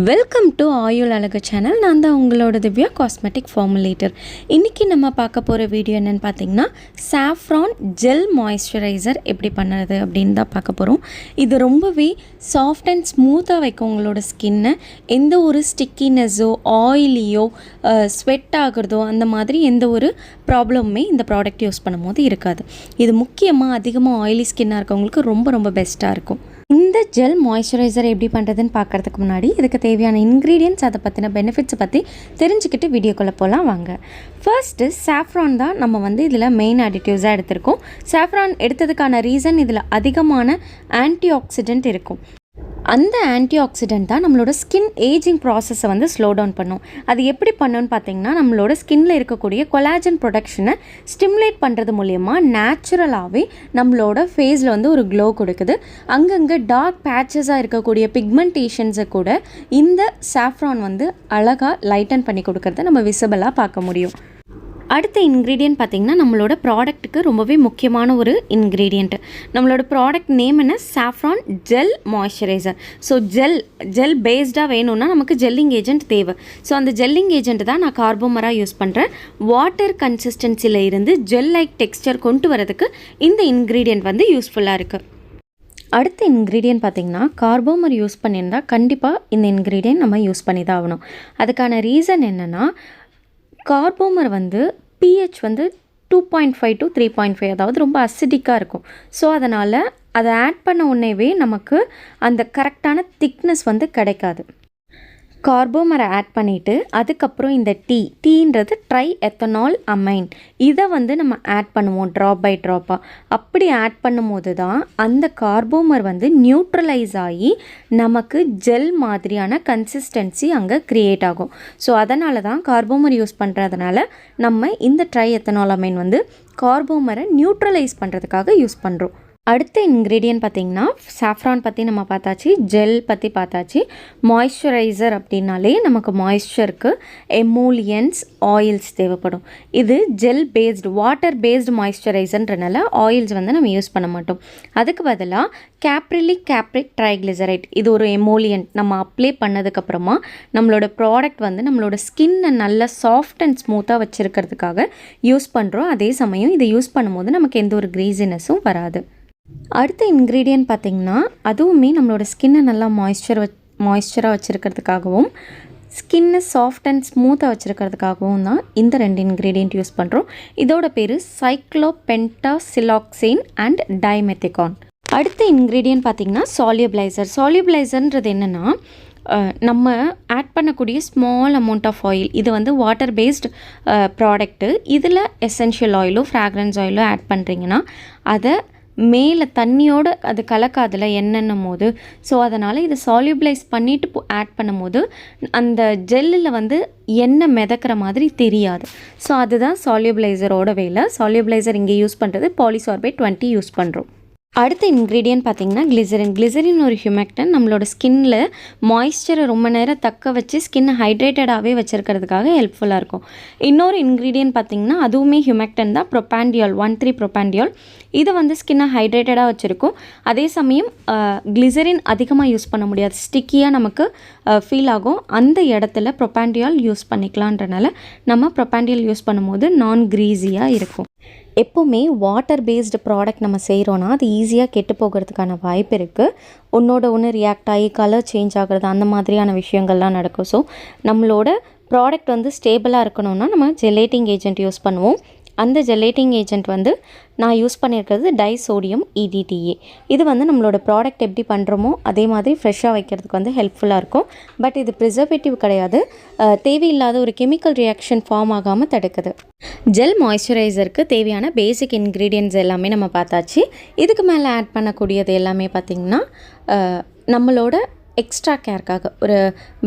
Welcome to ஆயுள் அழகு channel. நான் தான் உங்களோட திவ்யா காஸ்மெட்டிக் ஃபார்முலேட்டர். இன்றைக்கி நம்ம பார்க்க போகிற வீடியோ என்னென்னு பார்த்தீங்கன்னா, சாஃப்ரான் ஜெல் மாய்ஸ்சரைசர் எப்படி பண்ணுறது அப்படின்னு தான் பார்க்க போகிறோம். இது ரொம்பவே சாஃப்ட் அண்ட் ஸ்மூத்தாக வைக்கும் உங்களோட ஸ்கின்னை. எந்த ஒரு ஸ்டிக்கினஸோ ஆயிலியோ ஸ்வெட் ஆகிறதோ அந்த மாதிரி எந்த ஒரு ப்ராப்ளமுமே இந்த ப்ராடக்ட் யூஸ் பண்ணும்போது இருக்காது. இது முக்கியமாக அதிகமாக ஆயிலி ஸ்கின்னாக இருக்கவங்களுக்கு ரொம்ப பெஸ்ட்டாக இருக்கும். இந்த ஜெல் மாய்ஸ்சரைசர் எப்படி பண்ணுறதுன்னு பார்க்குறதுக்கு முன்னாடி இதுக்கு தேவையான இன்க்ரீடியன்ட்ஸ், அதை பற்றின பெனிஃபிட்ஸை பற்றி தெரிஞ்சுக்கிட்டு வீடியோக்குள்ளே போகலாம் வாங்க. ஃபர்ஸ்ட்டு சாஃப்ரான் தான் நம்ம இதில் மெயின் அடிட்டிவ்ஸாக எடுத்திருக்கோம். சாஃப்ரான் எடுத்ததுக்கான ரீசன் இதில் அதிகமான ஆன்டி ஆக்சிடென்ட் இருக்கும். அந்த ஆன்டி ஆக்சிடென்ட் தான் நம்மளோட ஸ்கின் ஏஜிங் ப்ராசஸை ஸ்லோ டவுன் பண்ணும். அது எப்படி பண்ணுன்னு பார்த்தீங்கன்னா, நம்மளோட ஸ்கின்னில் இருக்கக்கூடிய கொலாஜன் ப்ரொடக்ஷனை ஸ்டிமுலேட் பண்ணுறது மூலயமா நேச்சுரலாகவே நம்மளோட ஃபேஸில் ஒரு க்ளோ கொடுக்குது. அங்கங்கே டார்க் பேச்சஸாக இருக்கக்கூடிய பிக்மெண்டேஷன்ஸை கூட இந்த சாஃப்ரான் அழகாக லைட்டன் பண்ணி கொடுக்கறத நம்ம விசிபிளாக பார்க்க முடியும். அடுத்த இன்க்ரீடியன்ட் பார்த்திங்கன்னா, நம்மளோட ப்ராடக்ட்டுக்கு ரொம்பவே முக்கியமான ஒரு இன்க்ரீடியண்ட். நம்மளோட ப்ராடக்ட் நேம் என்ன? Saffron gel moisturizer. So gel பேஸ்டாக வேணும்னா நமக்கு ஜெல்லிங் ஏஜென்ட் தேவை. ஸோ அந்த ஜெல்லிங் ஏஜென்ட் தான் நான் கார்போமராக யூஸ் பண்ணுறேன். வாட்டர் கன்சிஸ்டன்சியில் இருந்து ஜெல் லைக் டெக்ஸ்சர் கொண்டு வரதுக்கு இந்த இன்க்ரீடியன்ட் யூஸ்ஃபுல்லாக இருக்குது. அடுத்த இன்க்ரீடியன்ட் பார்த்திங்கன்னா, கார்போமர் யூஸ் பண்ணியிருந்தால் கண்டிப்பாக இந்த இன்க்ரீடியன்ட் நம்ம யூஸ் பண்ணி தான் ஆகணும். அதுக்கான ரீசன் என்னென்னா, கார்போமர் pH 2.5 to 3.5, அதாவது ரொம்ப அசிடிக்காக இருக்கும். ஸோ அதனால் அதை ஆட் பண்ண உடனேவே நமக்கு அந்த கரெக்டான திக்னஸ் கிடைக்காது. கார்போமரை ஆட் பண்ணிவிட்டு அதுக்கப்புறம் இந்த டீன்றது ட்ரை எத்தனால் அமைன், இதை நம்ம ஆட் பண்ணுவோம் ட்ராப் பை ட்ராப்பாக. அப்படி ஆட் பண்ணும்போது தான் அந்த கார்போமர் நியூட்ரலைஸ் ஆகி நமக்கு ஜெல் மாதிரியான கன்சிஸ்டன்சி அங்கே க்ரியேட் ஆகும். ஸோ அதனால தான் கார்போமர் யூஸ் பண்ணுறதுனால நம்ம இந்த ட்ரை எத்தனால் அமைன் கார்போமரை நியூட்ரலைஸ் பண்ணுறதுக்காக யூஸ் பண்ணுறோம். அடுத்த இன்க்ரீடியன்ட் பார்த்திங்கன்னா, சாஃப்ரான் பற்றி நம்ம பார்த்தாச்சு, ஜெல் பற்றி பார்த்தாச்சு. மாய்ஸ்சரைசர் அப்படின்னாலே நமக்கு மாய்ஸ்சருக்கு எமோலியன்ஸ் ஆயில்ஸ் தேவைப்படும். இது ஜெல் பேஸ்டு வாட்டர் பேஸ்டு மாய்ஸ்சரைசர்ன்றனால ஆயில்ஸ் நம்ம யூஸ் பண்ண மாட்டோம். அதுக்கு பதிலாக கேப்ரிக் ட்ரைக்ளிசரைட், இது ஒரு எமோலியன்ட். நம்ம அப்ளை பண்ணதுக்கப்புறமா நம்மளோட ப்ராடக்ட் நம்மளோட ஸ்கின்னை நல்லா சாஃப்ட் அண்ட் ஸ்மூத்தாக வச்சுருக்கிறதுக்காக யூஸ் பண்ணுறோம். அதே சமயம் இதை யூஸ் பண்ணும்போது நமக்கு எந்த ஒரு க்ரீஸினஸும் வராது. அடுத்த இன்க்ரீடியன்ட் பார்த்திங்கன்னா, அதுவுமே நம்மளோட ஸ்கின்னை நல்லா மாய்ஸ்சராக வச்சுருக்கிறதுக்காகவும் ஸ்கின்னை சாஃப்ட் அண்ட் ஸ்மூத்தாக வச்சுருக்கிறதுக்காகவும் தான் இந்த 2 இன்க்ரீடியன்ட் யூஸ் பண்ணுறோம். இதோட பேர் சைக்ளோபென்டாசிலாக்சேன் அண்ட் டைமெத்திகான். அடுத்த இன்க்ரீடியன்ட் பார்த்திங்கன்னா சால்யூபிளைசர்ன்றது என்னென்னா, நம்ம ஆட் பண்ணக்கூடிய ஸ்மால் அமௌண்ட் ஆஃப் ஆயில். இது வாட்டர் பேஸ்டு ப்ராடக்ட்டு. இதில் எசென்ஷியல் ஆயிலோ ஃப்ராக்ரன்ஸ் ஆயிலோ ஆட் பண்ணுறீங்கன்னா அதை மேலே தண்ணியோடு அது கலக்காதில் எண்ணென்னும் போது. ஸோ அதனால் இதை சால்யூபிளைஸ் பண்ணிவிட்டு ஆட் பண்ணும் போது அந்த ஜெல்லில் எண்ணெய் மிதக்கிற மாதிரி தெரியாது. ஸோ அதுதான் சால்யூபிளைசரோட வேலை. சால்யூபிளைசர் இங்கே யூஸ் பண்ணுறது பாலிசார்பேட் 20 யூஸ் பண்ணுறோம். அடுத்த இன்க்ரீடியன்ட் பார்த்திங்கன்னா கிளிசரின் ஒரு ஹியூமெக்டன். நம்மளோட ஸ்கின்னில் மாய்ஸ்சரை ரொம்ப நேரம் தக்க வச்சு ஸ்கின்னை ஹைட்ரேட்டடாகவே வச்சுருக்கிறதுக்காக ஹெல்ப்ஃபுல்லாக இருக்கும். இன்னொரு இன்க்ரீடியன்ட் பார்த்திங்கன்னா, அதுவுமே ஹியூமெக்டன் தான், ப்ரொபாண்டியால் 1,3 ப்ரொபாண்டியால். இது ஸ்கின்னை ஹைட்ரேட்டடாக வச்சுருக்கும். அதே சமயம் கிளிசரின் அதிகமாக யூஸ் பண்ண முடியாது, ஸ்டிக்கியாக நமக்கு ஃபீல் ஆகும். அந்த இடத்துல ப்ரொபாண்டியால் யூஸ் பண்ணிக்கலான்றனால நம்ம ப்ரொபாண்டியால் யூஸ் பண்ணும்போது நான் க்ரீஸியாக இருக்கும். எப்போவுமே வாட்டர் பேஸ்டு ப்ராடக்ட் நம்ம செய்கிறோன்னா அது ஈஸியாக கெட்டு போகிறதுக்கான வாய்ப்பு இருக்குது. ஒன்று ரியாக்ட் ஆகி கலர் சேஞ்ச் ஆகிறது, அந்த மாதிரியான விஷயங்கள்லாம் நடக்கும். ஸோ நம்மளோட ப்ராடக்ட் ஸ்டேபிளாக இருக்கணும்னா நம்ம ஜெலேட்டிங் ஏஜென்ட் யூஸ் பண்ணுவோம். அந்த ஜெலேட்டிங் ஏஜென்ட் நான் யூஸ் பண்ணியிருக்கிறது டைசோடியம் EDTA. இது நம்மளோட ப்ராடக்ட் எப்படி பண்ணுறோமோ அதே மாதிரி ஃப்ரெஷ்ஷாக வைக்கிறதுக்கு ஹெல்ப்ஃபுல்லாக இருக்கும். பட் இது ப்ரிசர்வேட்டிவ் கிடையாது, தேவையில்லாத ஒரு கெமிக்கல் ரியாக்ஷன் ஃபார்ம் ஆகாமல் தடுக்குது. ஜெல் மாய்ஸ்சரைசருக்கு தேவையான பேசிக் இன்க்ரீடியன்ட்ஸ் எல்லாமே நம்ம பார்த்தாச்சு. இதுக்கு மேலே ஆட் பண்ணக்கூடியது எல்லாமே பார்த்திங்கன்னா, நம்மளோட எக்ஸ்ட்ரா கேருக்காக ஒரு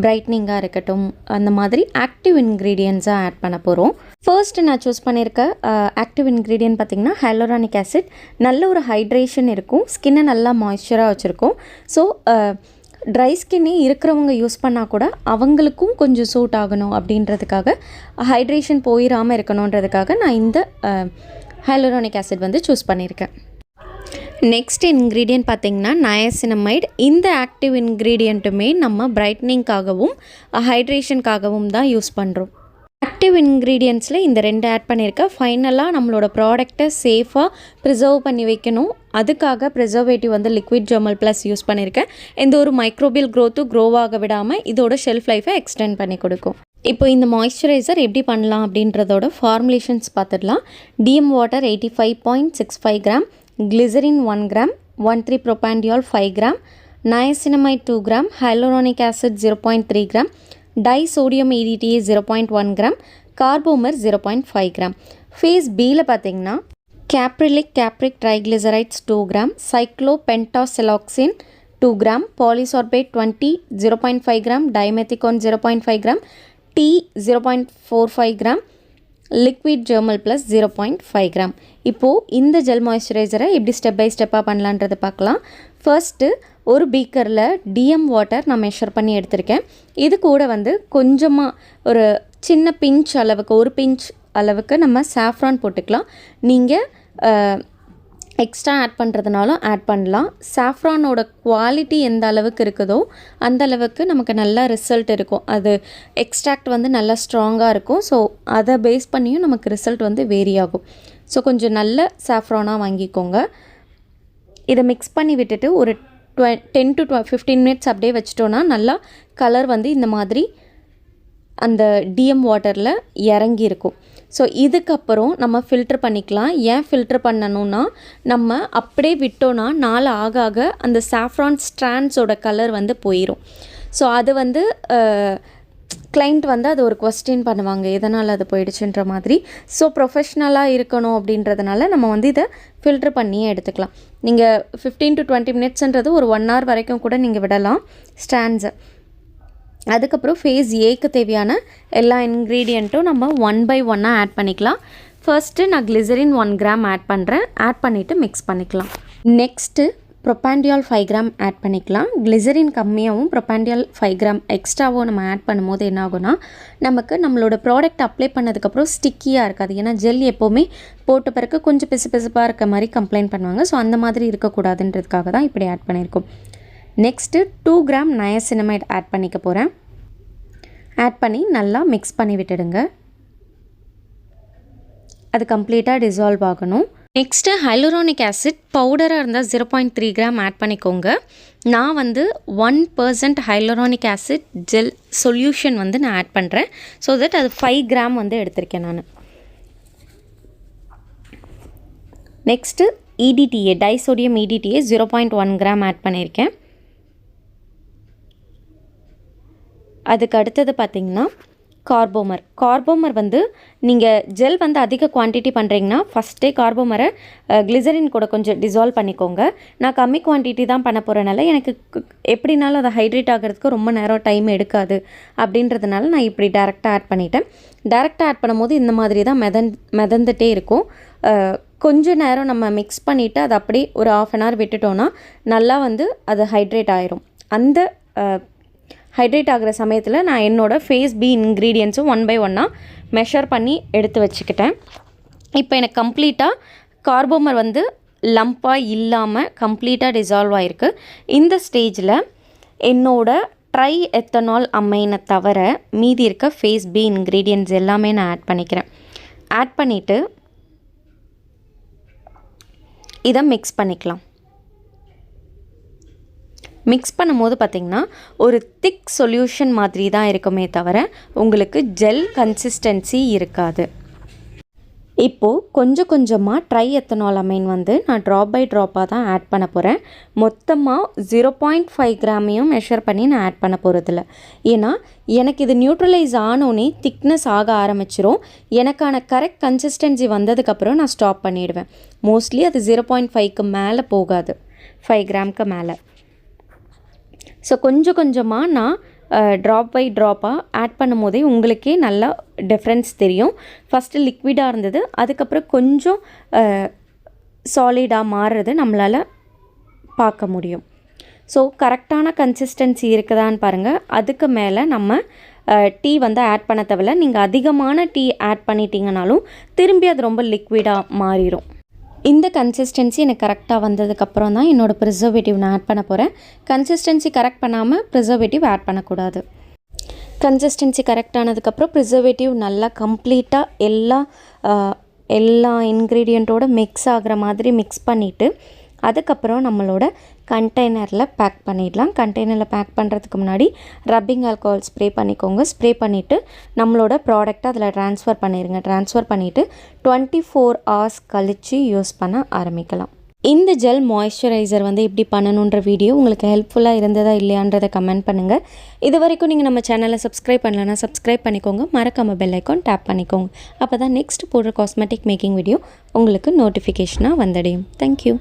பிரைட்னிங்காக இருக்கட்டும், அந்த மாதிரி ஆக்டிவ் இன்க்ரீடியன்ட்ஸாக ஆட் பண்ண போகிறோம். ஃபர்ஸ்ட்டு நான் சூஸ் பண்ணியிருக்க ஆக்டிவ் இன்க்ரீடியன்ட் பார்த்திங்கன்னா ஹைலூரானிக் ஆசிட். நல்ல ஒரு ஹைட்ரேஷன் இருக்கும், ஸ்கின்னை நல்லா மாய்ஸ்சராக வச்சுருக்கோம். ஸோ ட்ரை ஸ்கின்னே இருக்கிறவங்க யூஸ் பண்ணால் கூட அவங்களுக்கும் கொஞ்சம் சூட் ஆகணும் அப்படின்றதுக்காக, ஹைட்ரேஷன் போயிடாமல் இருக்கணுன்றதுக்காக நான் இந்த ஹைலூரானிக் ஆசிட் சூஸ் பண்ணியிருக்கேன். நெக்ஸ்ட் இன்க்ரீடியன்ட் பார்த்திங்கன்னா நயசினமைட். இந்த ஆக்டிவ் இன்க்ரீடியண்ட்டுமே நம்ம பிரைட்னிங்காகவும் ஹைட்ரேஷனுக்காகவும் தான் யூஸ் பண்ணுறோம். ஆக்டிவ் இன்க்ரீடியன்ட்ஸில் இந்த 2 ஆட் பண்ணியிருக்கேன். ஃபைனலாக நம்மளோட ப்ராடக்டை சேஃபாக ப்ரிசர்வ் பண்ணி வைக்கணும். அதுக்காக ப்ரிசர்வேட்டிவ் வந்து லிக்விட் ஜெர்மல் ப்ளஸ் யூஸ் பண்ணியிருக்கேன். எந்த ஒரு மைக்ரோபியல் க்ரோத்தும் க்ரோவாக விடாமல் இதோட ஷெல்ஃப் லைஃபை எக்ஸ்டெண்ட் பண்ணி கொடுக்கும். இப்போ இந்த மாய்ஸ்சரைசர் எப்படி பண்ணலாம் அப்படின்றதோட ஃபார்முலேஷன்ஸ் பார்த்துடலாம். DM water 85.65 gram, glycerin 1 gram, 1,3 propanediol 5 gram, niacinamide 2 gram, hyaluronic acid 0.3 gram, disodium EDTA 0.1 gram, carbomer 0.5 gram. Phase பியில் பார்த்தீங்கன்னா capric triglycerides 2 gram, cyclopentasiloxane 2 gram, polysorbate 20 0.5 gram, dimethicone 0.5 gram, tea 0.45 gram, liquid germall plus 0.5 gram. இப்போது இந்த gel மாய்ஸ்சரைசரை எப்படி step by ஸ்டெப்பாக பண்ணலான்றதை பார்க்கலாம். First ஒரு பீக்கரில் DM water நான் measure பண்ணி எடுத்திருக்கேன். இது கூட வந்து கொஞ்சமாக ஒரு சின்ன பிஞ்ச் அளவுக்கு, ஒரு பிஞ்ச் அளவுக்கு நம்ம சாஃப்ரான் போட்டுக்கலாம். நீங்கள் எக்ஸ்ட்ரா ஆட் பண்ணுறதுனாலும் ஆட் பண்ணலாம். சாஃப்ரானோட குவாலிட்டி எந்த அளவுக்கு இருக்குதோ அந்த அளவுக்கு நமக்கு நல்ல ரிசல்ட் இருக்கும். அது எக்ஸ்ட்ராக்ட் வந்து நல்லா ஸ்ட்ராங்காக இருக்கும். ஸோ அதை பேஸ் பண்ணியும் நமக்கு ரிசல்ட் வந்து வேரி ஆகும். ஸோ கொஞ்சம் நல்ல சாஃப்ரானாக வாங்கிக்கோங்க. இதை மிக்ஸ் பண்ணி விட்டுட்டு ஒரு 10 to 15 மினிட்ஸ் அப்படியே வச்சிட்டோன்னா நல்லா கலர் வந்து இந்த மாதிரி அந்த டிஎம் வாட்டரில் இறங்கி இருக்கும். ஸோ இதுக்கப்புறம் நம்ம ஃபில்ட்ரு பண்ணிக்கலாம். ஏன் ஃபில்ட்ரு பண்ணணுன்னா, நம்ம அப்படியே விட்டோன்னா நாள் ஆக ஆக அந்த சாஃப்ரான் ஸ்ட்ராண்ட்ஸோட கலர் வந்து போயிடும். ஸோ அது வந்து கிளைண்ட் வந்து அது ஒரு கொஸ்டின் பண்ணுவாங்க, எதனால் அது போயிடுச்சுன்ற மாதிரி. ஸோ ப்ரொஃபஷ்னலாக இருக்கணும் அப்படின்றதுனால நம்ம வந்து இதை ஃபில்ட்ரு பண்ணியே எடுத்துக்கலாம். நீங்கள் 15 to 20 மினிட்ஸ்ன்றது ஒரு 1 hour வரைக்கும் கூட நீங்கள் விடலாம் ஸ்டாண்ட்ஸை. அதுக்கப்புறம் ஃபேஸ் ஏக்கு தேவையான எல்லா இன்க்ரீடியண்ட்டும் நம்ம 1 by 1 ஆட் பண்ணிக்கலாம். ஃபர்ஸ்ட்டு நான் கிளிசரின் 1 கிராம் ஆட் பண்ணுறேன். ஆட் பண்ணிவிட்டு மிக்ஸ் பண்ணிக்கலாம். நெக்ஸ்ட்டு ப்ரோபாண்டியால் 5 கிராம் ஆட் பண்ணிக்கலாம். கிளிசரின் கம்மியாகவும் ப்ரோபாண்டியால் 5 கிராம் எக்ஸ்ட்ராவும் நம்ம ஆட் பண்ணும்போது என்ன ஆகும்னா, நமக்கு நம்மளோட ப்ராடக்ட் அப்ளை பண்ணதுக்கப்புறம் ஸ்டிக்கியாக இருக்காது. ஏன்னா ஜெல் எப்போவுமே போட்ட பிறகு கொஞ்சம் பிசுப்பாக இருக்க மாதிரி கம்ப்ளைண்ட் பண்ணுவாங்க. ஸோ அந்த மாதிரி இருக்கக்கூடாதுன்றதுக்காக தான் இப்படி ஆட் பண்ணியிருக்கோம். நெக்ஸ்ட்டு 2 கிராம் நயசினமைட் ஆட் பண்ணிக்க போகிறேன். ஆட் பண்ணி நல்லா மிக்ஸ் பண்ணி விட்டுடுங்க. அது கம்ப்ளீட்டாக டிசால்வ் ஆகணும். நெக்ஸ்ட்டு ஹைலூரானிக் ஆசிட் பவுடராக இருந்தால் 0.3 கிராம் ஆட் பண்ணிக்கோங்க. நான் வந்து 1% ஹைலூரானிக் ஆசிட் ஜெல் சொல்யூஷன் வந்து நான் ஆட் பண்ணுறேன். ஸோ தட் அது 5 கிராம் வந்து எடுத்திருக்கேன் நான். Next EDTA disodium EDTA 0.1 gram add பண்ணியிருக்கேன். அதுக்கு அடுத்தது பார்த்திங்கன்னா கார்போமர் வந்து நீங்கள் ஜெல் வந்து அதிக குவான்டிட்டி பண்ணுறீங்கன்னா ஃபஸ்ட்டே கார்போமரை கிளிசரின் கூட கொஞ்சம் டிசால்வ் பண்ணிக்கோங்க. நான் கம்மி குவான்டிட்டி தான் பண்ண போகிறனால எனக்கு எப்படினாலும் அதை ஹைட்ரேட் ஆகிறதுக்கு ரொம்ப நேரம் டைம் எடுக்காது. அப்படின்றதுனால நான் இப்படி டேரெக்டாக ஆட் பண்ணிட்டேன். டேரெக்டாக ஆட் பண்ணும்போது இந்த மாதிரி தான் மிதந்துட்டே இருக்கும். கொஞ்சம் நேரம் நம்ம மிக்ஸ் பண்ணிவிட்டு அதை அப்படியே ஒரு 1/2 hour விட்டுட்டோன்னா நல்லா வந்து அது ஹைட்ரேட் ஆயிரும். அந்த ஹைட்ரேட் ஆகிற சமயத்தில் நான் என்னோடய ஃபேஸ் பி இன்க்ரீடியன்ஸும் 1 by 1 மெஷர் பண்ணி எடுத்து வச்சுக்கிட்டேன். இப்போ எனக்கு கம்ப்ளீட்டாக கார்போமர் வந்து லம்பாக இல்லாமல் கம்ப்ளீட்டாக டிசால்வ் ஆகிருக்கு. இந்த ஸ்டேஜில் என்னோடய ட்ரை எத்தனால் அமைனை தவிர மீதி இருக்க ஃபேஸ் பி இன்க்ரீடியன்ட்ஸ் எல்லாமே நான் ஆட் பண்ணிக்கிறேன். ஆட் பண்ணிவிட்டு இதை மிக்ஸ் பண்ணிக்கலாம். மிக்ஸ் பண்ணும்போது பார்த்திங்கன்னா ஒரு திக் சொல்யூஷன் மாதிரி தான் இருக்குமே தவிர உங்களுக்கு ஜெல் கன்சிஸ்டன்சி இருக்காது. இப்போது கொஞ்சம் கொஞ்சமாக ட்ரை எத்தனால் அமைன் வந்து நான் ட்ராப் பை ட்ராப்பாக தான் ஆட் பண்ண போகிறேன். மொத்தமாக 0.5 கிராமையும் மெஷர் பண்ணி நான் ஆட் பண்ண போகிறதில்ல. ஏன்னா எனக்கு இது நியூட்ரலைஸ் ஆனோடனே திக்னஸ் ஆக ஆரம்பிச்சிரும். எனக்கான கரெக்ட் கன்சிஸ்டன்சி வந்ததுக்கப்புறம் நான் ஸ்டாப் பண்ணிவிடுவேன். மோஸ்ட்லி அது 0.5க்கு மேலே போகாது, 5 கிராமுக்கு மேலே. ஸோ கொஞ்சம் கொஞ்சமாக நான் ட்ராப் பை ட்ராப்பாக ஆட் பண்ணும் போதே உங்களுக்கே நல்லா டிஃப்ரென்ஸ் தெரியும். ஃபஸ்ட்டு லிக்விடாக இருந்தது, அதுக்கப்புறம் கொஞ்சம் சாலிடாக மாறுறது நம்மளால் பார்க்க முடியும். ஸோ கரெக்டான கன்சிஸ்டன்சி இருக்குதான்னு பாருங்கள். அதுக்கு மேலே நம்ம டீ வந்து ஆட் பண்ண தேவையில்ல. நீங்கள் அதிகமான டீ ஆட் பண்ணிட்டீங்கனாலும் திரும்பி அது ரொம்ப லிக்விடாக மாறிடும். இந்த கன்சிஸ்டன்சி எனக்கு கரெக்டாக வந்ததுக்கப்புறம் தான் என்னோடய ப்ரிசர்வேட்டிவ் நான் ஆட் பண்ண போகிறேன். கன்சிஸ்டன்சி கரெக்ட் பண்ணாமல் ப்ரிசர்வேட்டிவ் ஆட் பண்ணக்கூடாது. கன்சிஸ்டன்சி கரெக்ட் ஆனதுக்கப்புறம் ப்ரிசர்வேட்டிவ் நல்லா கம்ப்ளீட்டாக எல்லா இன்க்ரீடியண்ட்டோட மிக்ஸ் ஆகிற மாதிரி மிக்ஸ் பண்ணிவிட்டு அதுக்கப்புறம் நம்மளோட கண்டெய்னரில் பேக் பண்ணிடலாம். கண்டெய்னரில் பேக் பண்ணுறதுக்கு முன்னாடி ரப்பிங் ஆல்கஹால் ஸ்ப்ரே பண்ணிக்கோங்க. ஸ்ப்ரே பண்ணிவிட்டு நம்மளோட ப்ராடக்ட்டை அதில் ட்ரான்ஸ்ஃபர் பண்ணிடுங்க. ட்ரான்ஸ்ஃபர் பண்ணிவிட்டு 24 hours கழித்து யூஸ் பண்ண ஆரம்பிக்கலாம். இந்த ஜெல் மாய்ஸ்சரைசர் எப்படி பண்ணணுன்ற வீடியோ உங்களுக்கு ஹெல்ப்ஃபுல்லாக இருந்ததா இல்லையான்றதை கமெண்ட் பண்ணுங்கள். இது வரைக்கும் நீங்கள் நம்ம சேனலை சப்ஸ்கிரைப் பண்ணலன்னா சப்ஸ்கிரைப் பண்ணிக்கோங்க. மறக்காமல் பெல் ஐக்கான் டேப் பண்ணிக்கோங்க. அப்போ தான் நெக்ஸ்ட் போடுற காஸ்மெட்டிக் மேக்கிங் வீடியோ உங்களுக்கு நோட்டிஃபிகேஷனாக வந்துடும். தேங்க்யூ.